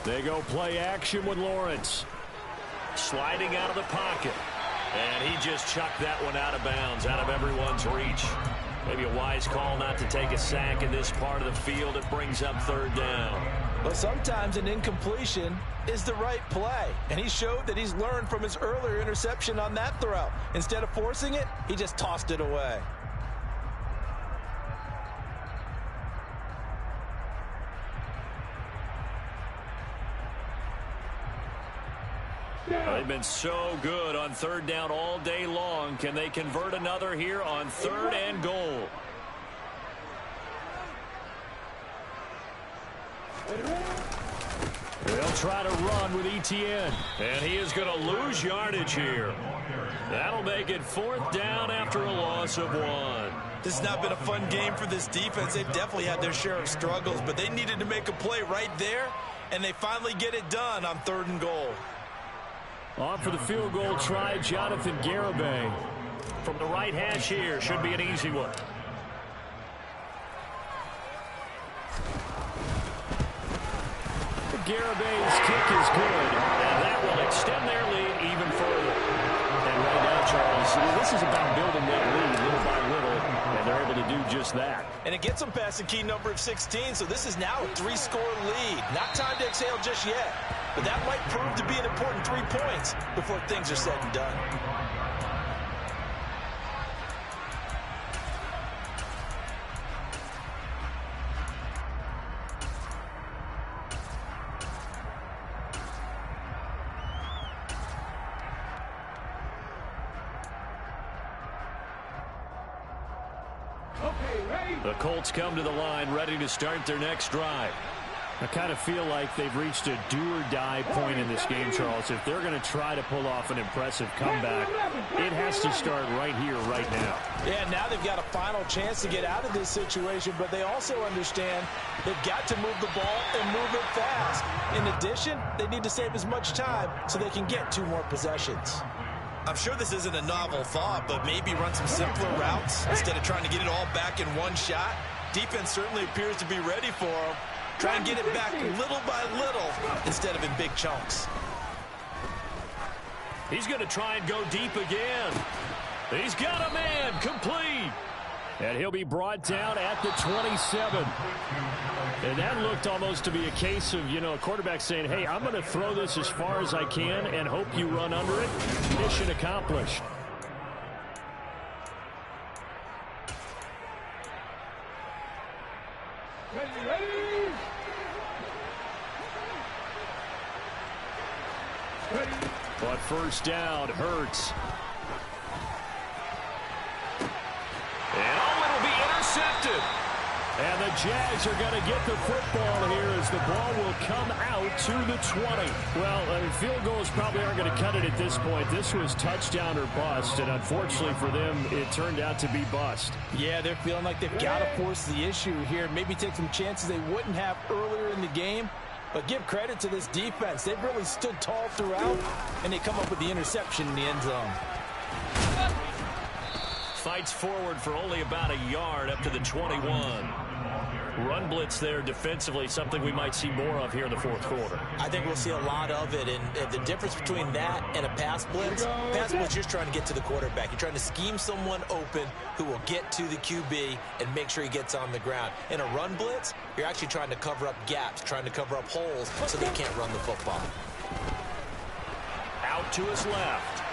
They go play action with Lawrence. Sliding out of the pocket. And he just chucked that one out of bounds, out of everyone's reach. Maybe a wise call not to take a sack in this part of the field. It brings up third down. But sometimes an incompletion is the right play. And he showed that he's learned from his earlier interception on that throw. Instead of forcing it, he just tossed it away. They've been so good on third down all day long. Can they convert another here on third and goal? They'll try to run with ETN. And he is going to lose yardage here. That'll make it fourth down after a loss of 1. This has not been a fun game for this defense. They've definitely had their share of struggles, but they needed to make a play right there, and they finally get it done on third and goal. On for the field goal try, Jonathan Garibay. From the right hash here, should be an easy one. Garibay's kick is good, and that will extend their lead even further. And right now, Charles, this is about building that lead little by little, and they're able to do just that. And it gets them past the key number of 16, so this is now a 3-score lead. Not time to exhale just yet, but that might prove to be an important 3 points before things are said and done. The Colts come to the line ready to start their next drive. I kind of feel like they've reached a do-or-die point in this game, Charles. If they're going to try to pull off an impressive comeback, it has to start right here, right now. Yeah, now they've got a final chance to get out of this situation, but they also understand they've got to move the ball and move it fast. In addition, they need to save as much time so they can get 2 more possessions. I'm sure this isn't a novel thought, but maybe run some simpler routes instead of trying to get it all back in one shot. Defense certainly appears to be ready for them. Try and get it back little by little instead of in big chunks. He's going to try and go deep again. He's got a man, complete. And he'll be brought down at the 27. And that looked almost to be a case of, a quarterback saying, hey, I'm going to throw this as far as I can and hope you run under it. Mission accomplished. But first down, Hurts. And it'll be intercepted. And the Jags are going to get the football here as the ball will come out to the 20. Well, field goals probably aren't going to cut it at this point. This was touchdown or bust, and unfortunately for them, it turned out to be bust. Yeah, they're feeling like they've got to force the issue here. Maybe take some chances they wouldn't have earlier in the game. But give credit to this defense. They've really stood tall throughout, and they come up with the interception in the end zone. Fights forward for only about a yard up to the 21. Run blitz there defensively, something we might see more of here in the fourth quarter. I think we'll see a lot of it, and the difference between that and a pass blitz, you're just trying to get to the quarterback. You're trying to scheme someone open who will get to the QB and make sure he gets on the ground. In a run blitz, you're actually trying to cover up gaps, trying to cover up holes so they can't run the football. Out to his left.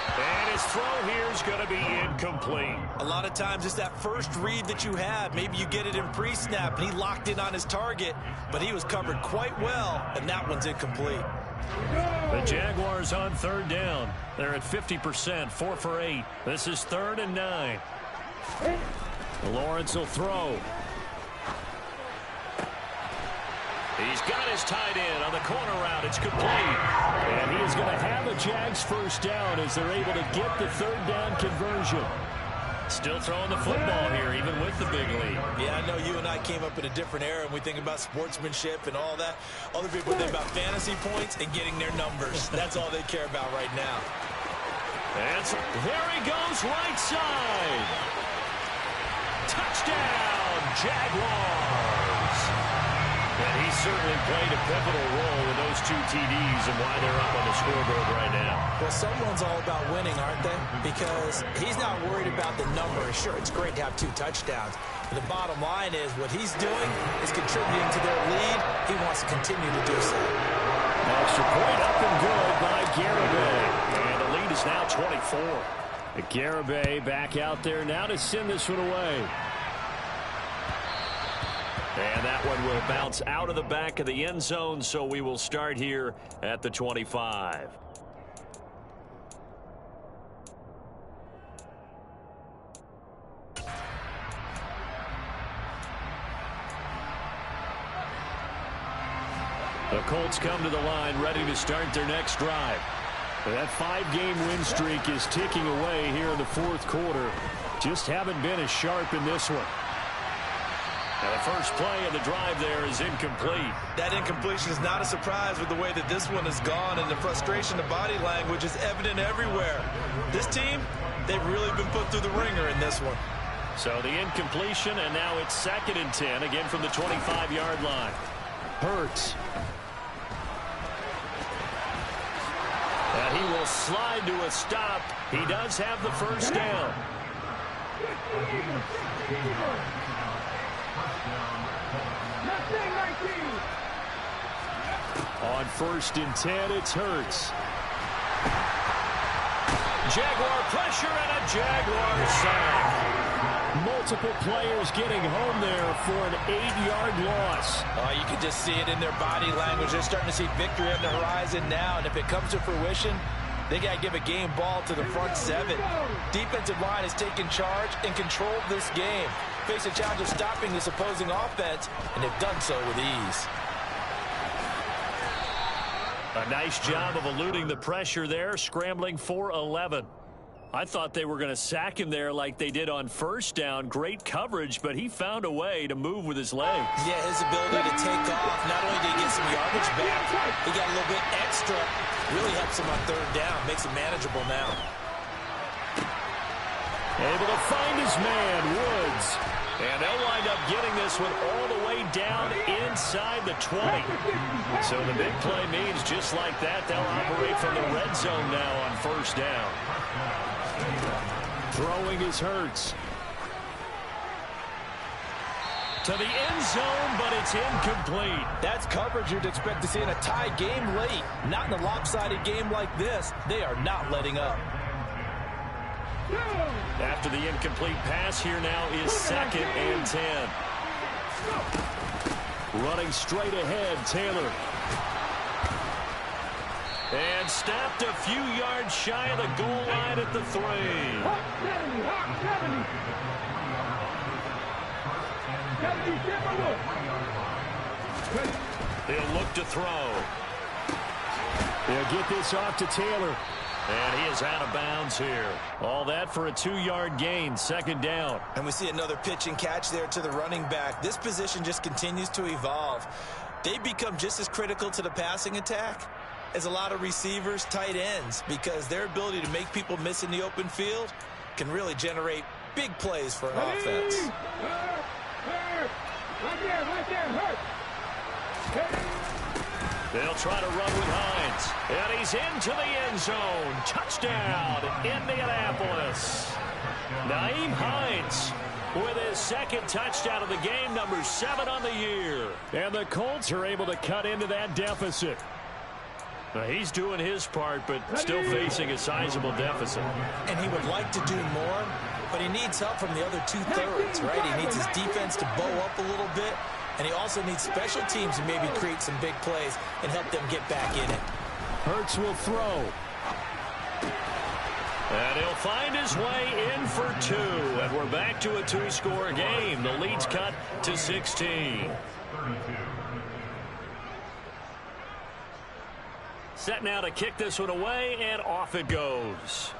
And his throw here is going to be incomplete. A lot of times it's that first read that you have. Maybe you get it in pre-snap, and he locked in on his target, but he was covered quite well, and that one's incomplete. The Jaguars on third down. They're at 50%, 4 for 8. This is 3rd and 9. Lawrence will throw. He's got his tight end on the corner route. It's complete. And he is going to have a Jags first down as they're able to get the third down conversion. Still throwing the football here, even with the big lead. Yeah, I know you and I came up in a different era, and we think about sportsmanship and all that. Other people think about fantasy points and getting their numbers. That's all they care about right now. And there he goes, right side. Touchdown, Jaguars. And he certainly played a pivotal role in those 2 TDs and why they're up on the scoreboard right now. Well, someone's all about winning, aren't they? Because he's not worried about the numbers. Sure, it's great to have 2 touchdowns. But the bottom line is what he's doing is contributing to their lead. He wants to continue to do so. Extra point up and good by Garibay. And the lead is now 24. Garibay back out there now to send this one away. And that one will bounce out of the back of the end zone, so we will start here at the 25. The Colts come to the line ready to start their next drive. That 5-game win streak is ticking away here in the 4th quarter. Just haven't been as sharp in this one. And the first play of the drive there is incomplete. That incompletion is not a surprise with the way that this one has gone, and the frustration of body language is evident everywhere. This team, they've really been put through the ringer in this one. So the incompletion, and now it's 2nd and 10, again from the 25-yard line. Hurts. And he will slide to a stop. He does have the first down. On 1st and 10, it's Hurts. Jaguar pressure and a Jaguar sack. Multiple players getting home there for an 8-yard loss. You can just see it in their body language. They're starting to see victory on the horizon now, and if it comes to fruition, they got to give a game ball to the front 7. Defensive line has taken charge and controlled this game. Face a challenge of stopping this opposing offense, and they've done so with ease. A nice job of eluding the pressure there, scrambling for 11. I thought they were going to sack him there like they did on 1st down. Great coverage, but he found a way to move with his legs. Yeah, his ability to take off. Not only did he get some yardage back, he got a little bit extra. Really helps him on 3rd down. Makes it manageable now. Able to find his man, Woods. And they'll wind up getting this one all the way down inside the 20. So the big play means just like that, they'll operate from the red zone now on 1st down. Throwing is Hurts. To the end zone, but it's incomplete. That's coverage you'd expect to see in a tie game late. Not in a lopsided game like this. They are not letting up. After the incomplete pass, here now is 2nd and 10. Running straight ahead, Taylor. And stopped a few yards shy of the goal line at the 3. He'll look to throw. He'll get this off to Taylor. And he is out of bounds here. All that for a 2-yard gain, 2nd down. And we see another pitch and catch there to the running back. This position just continues to evolve. They become just as critical to the passing attack as a lot of receivers, tight ends, because their ability to make people miss in the open field can really generate big plays for an offense. They'll try to run with Hines. And he's into the end zone. Touchdown, Indianapolis. Nyheim Hines with his 2nd touchdown of the game, number 7 on the year. And the Colts are able to cut into that deficit. Now, he's doing his part, but still facing a sizable deficit. And he would like to do more, but he needs help from the other 2/3, right? He needs his defense to bow up a little bit, and he also needs special teams to maybe create some big plays and help them get back in it. Hurts will throw. And he'll find his way in for 2. And we're back to a 2-score game. The lead's cut to 16. Set now to kick this one away, and off it goes.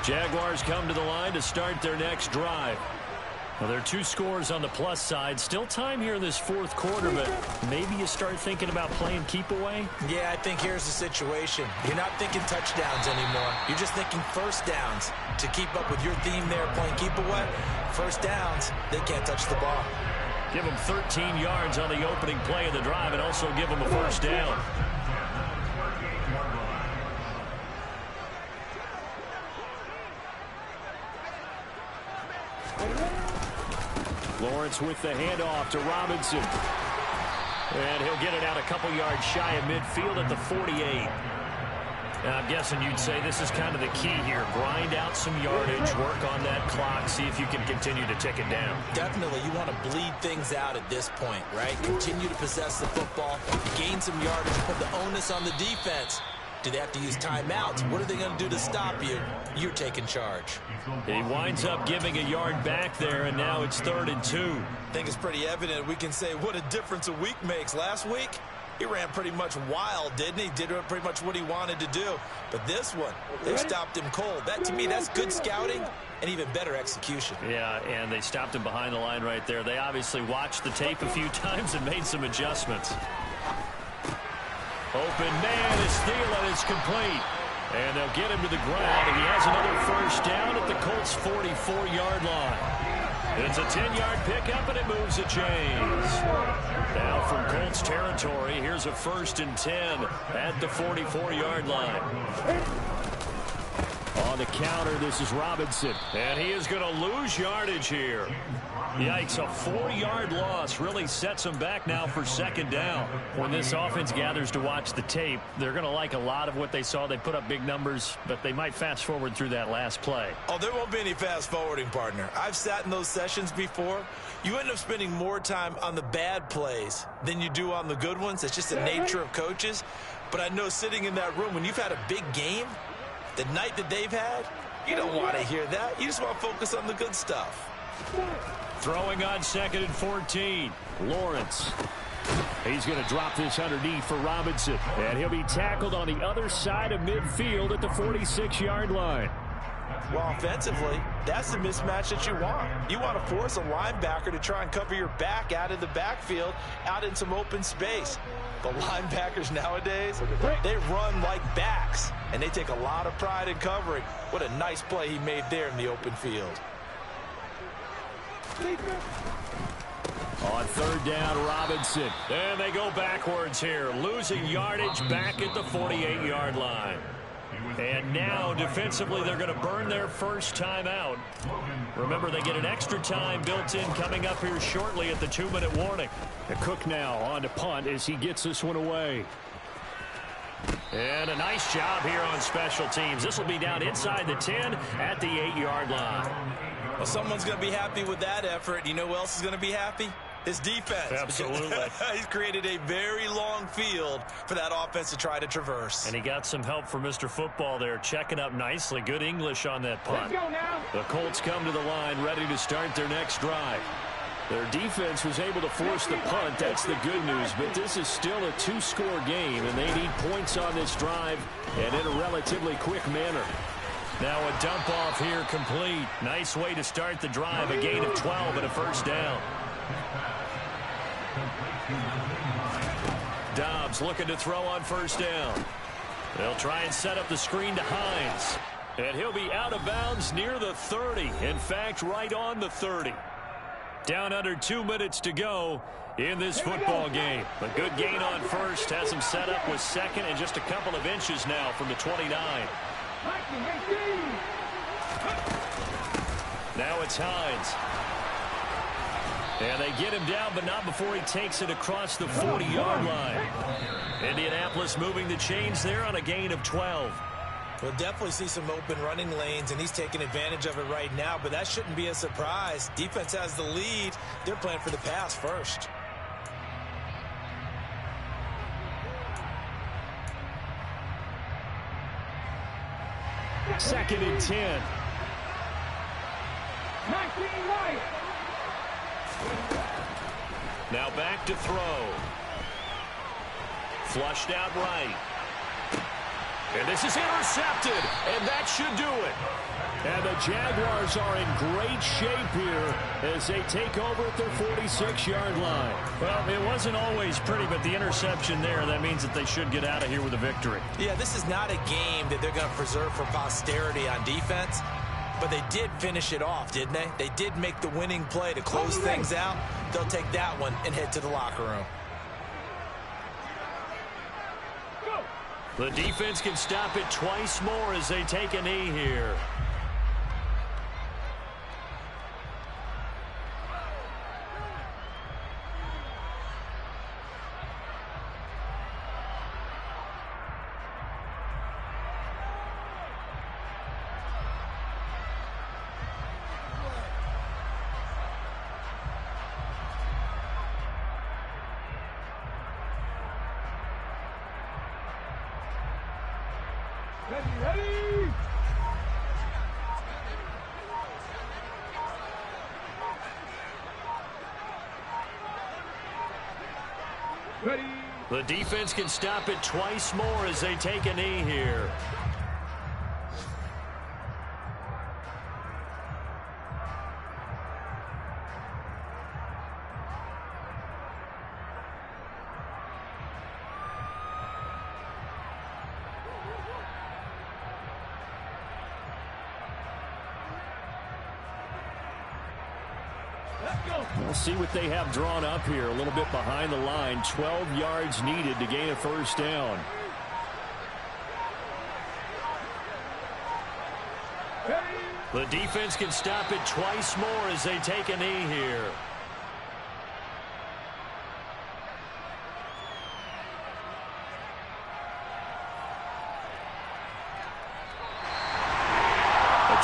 Jaguars come to the line to start their next drive. Well, there are 2 scores on the plus side. Still time here in this fourth quarter, but maybe you start thinking about playing keep away? Yeah, I think here's the situation. You're not thinking touchdowns anymore. You're just thinking first downs. To keep up with your theme there, playing keep away, first downs, they can't touch the ball. Give them 13 yards on the opening play of the drive and also give them a first down. Lawrence with the handoff to Robinson. And he'll get it out a couple yards shy of midfield at the 48. Now, I'm guessing you'd say this is kind of the key here. Grind out some yardage, work on that clock, see if you can continue to tick it down. Definitely, you want to bleed things out at this point, right? Continue to possess the football, gain some yardage, put the onus on the defense. Do they have to use timeouts? What are they going to do to stop you? You're taking charge. He winds up giving a yard back there, and now it's 3rd and 2. I think it's pretty evident. We can say what a difference a week makes. Last week, he ran pretty much wild, didn't he? Did pretty much what he wanted to do. But this one, they stopped him cold. That, to me, that's good scouting and even better execution. Yeah, and they stopped him behind the line right there. They obviously watched the tape a few times and made some adjustments. Open man is stealing. It's complete. And they'll get him to the ground. And he has another first down at the Colts' 44-yard line. It's a 10-yard pickup, and it moves the chains. Now from Colts territory, here's a 1st and 10 at the 44-yard line. On the counter, this is Robinson. And he is going to lose yardage here. Yikes, a 4-yard loss really sets them back now for 2nd down. When this offense gathers to watch the tape, they're going to like a lot of what they saw. They put up big numbers, but they might fast forward through that last play. Oh, there won't be any fast forwarding, partner. I've sat in those sessions before. You end up spending more time on the bad plays than you do on the good ones. It's just the nature of coaches. But I know sitting in that room, when you've had a big game, the night that they've had, you don't want to hear that. You just want to focus on the good stuff. Throwing on 2nd and 14. Lawrence. He's going to drop this underneath for Robinson. And he'll be tackled on the other side of midfield at the 46-yard line. Well, offensively, that's the mismatch that you want. You want to force a linebacker to try and cover your back out of the backfield, out in some open space. The linebackers nowadays, they run like backs, and they take a lot of pride in covering. What a nice play he made there in the open field. On 3rd down, Robinson. And they go backwards here, losing yardage back at the 48-yard line. And now, defensively, they're going to burn their first time out. Remember, they get an extra time built in coming up here shortly at the 2-minute warning. Cook now on to punt as he gets this one away. And a nice job here on special teams. This will be down inside the 10 at the 8-yard line. Well, someone's going to be happy with that effort. You know who else is going to be happy? His defense. Absolutely. He's created a very long field for that offense to try to traverse. And he got some help from Mr. Football there, checking up nicely. Good English on that punt. Let's go now. The Colts come to the line, ready to start their next drive. Their defense was able to force the punt. That's the good news. But this is still a 2-score game, and they need points on this drive and in a relatively quick manner. Now a dump off here complete. Nice way to start the drive. A gain of 12 and a first down. Dobbs looking to throw on first down. They'll try and set up the screen to Hines. And he'll be out of bounds near the 30. In fact, right on the 30. Down under 2 minutes to go in this football game. A good gain on first. Has him set up with 2nd and just a couple of inches now from the 29. Now it's Hines. And they get him down, but not before he takes it across the 40-yard line. Indianapolis moving the chains there on a gain of 12. We'll definitely see some open running lanes, and he's taking advantage of it right now, but that shouldn't be a surprise. Defense has the lead. They're playing for the pass first. Second and 10. 19 right. Now back to throw. Flushed out right. And this is intercepted, and that should do it. And the Jaguars are in great shape here as they take over at their 46-yard line. Well, it wasn't always pretty, but the interception there, that means that they should get out of here with a victory. Yeah, this is not a game that they're going to preserve for posterity on defense, but they did finish it off, didn't they? They did make the winning play to close things out. They'll take that one and head to the locker room. The defense can stop it twice more as they take a knee here. The defense can stop it twice more as they take a knee here. We'll see what they have drawn up here. A little bit behind the line. 12 yards needed to gain a first down. The defense can stop it twice more as they take a knee here.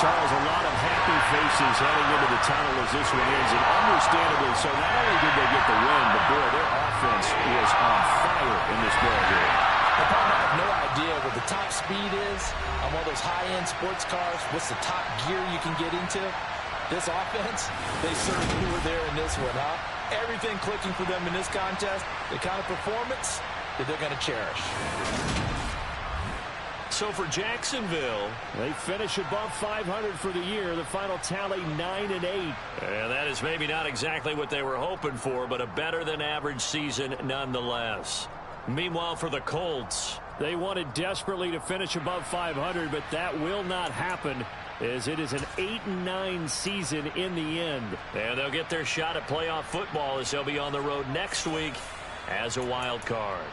Charles, a lot of happy faces heading into the tunnel as this one ends, and understandably so. Not only did they get the win, but boy, their offense was on fire in this ball game. I have no idea what the top speed is on one of those high-end sports cars. What's the top gear you can get into? This offense, they certainly were there in this one, huh? Everything clicking for them in this contest, the kind of performance that they're going to cherish. So for Jacksonville, they finish above 500 for the year. The final tally 9-8. And that is maybe not exactly what they were hoping for, but a better than average season nonetheless. Meanwhile, for the Colts, they wanted desperately to finish above 500, but that will not happen as it is an 8-9 season in the end. And they'll get their shot at playoff football as they'll be on the road next week as a wild card.